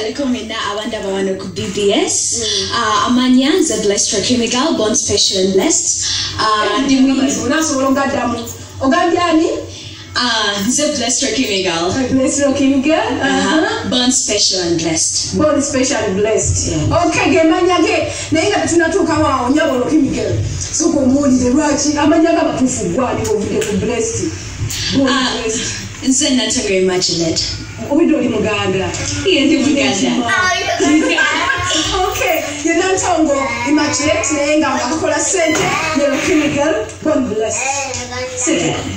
Recommenda abanda babano ku BBS. Amanya the blessed chemical born special and blessed. The blessed chemical. Blessed chemical. Born special and blessed. Born special and blessed. Okay, gemanya ge. Nenga tunatuka wa onyabo chemical. So ko muli the right. Amanya ga batufugwa ni ku blessed. Nze natanga imagine. Obidoli muganda. Ndi muganda. Okay, yena ntongo imagine nenga ngakola sente ne chemical born blessed.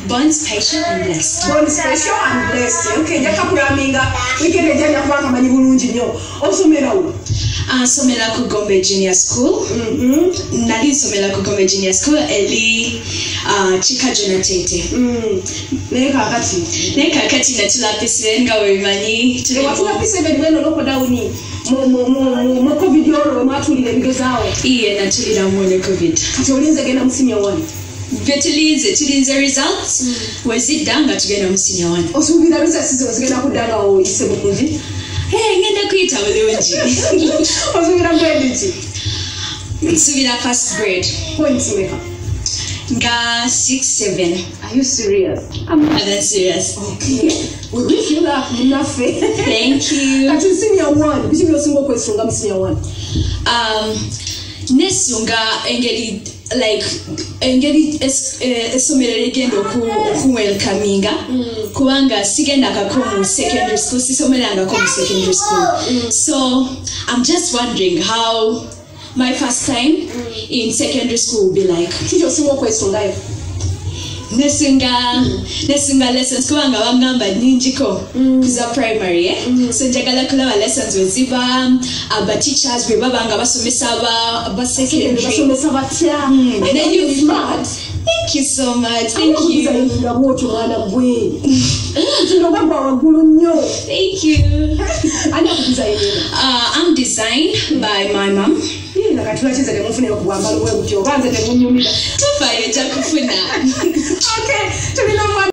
Born special and blessed. Born special and blessed. Okay, jakakuraminga wikende janja kubanga manyi bulungi nnyo. Osomera wo. Somera ku Gombe Junior School. Nali somera ku Gombe Junior School eli Chikajo na Tete. Neka kati natulapise nga wemanyi watulapise bedweno loko dawuni mo covid yoro matulire bigezawo iye natulira mu covid kati olinze genda mu senior 1 tulinze results wezidanga tugenda mu senior 1 osubira results zigenda kudanga o ise bukunji ngenda kuyita bulungi osubira grade ki subira first grade points meka Ga 6-7. Are you serious? I'm not serious. Okay. We wish you luck, Munafe. Thank you. Actually, senior 1. Which is your single question? I'm senior 1. Nesunga engeli esomero ligendo ku welcominga kubanga sigenda kako mu secondary school sisomeranga ko mu secondary school. So I'm just wondering how my first time in secondary school will be like. Kicho singo question live. Nesinga lessons kubanga bangamba ninjiko kuza primary so njagala kulaba lessons weziba aba teachers be babanga basomesa aba secondary basomesa batya then you smart. Thank you so much. Thank you. Thank you. I'm designed by my mom. Okay.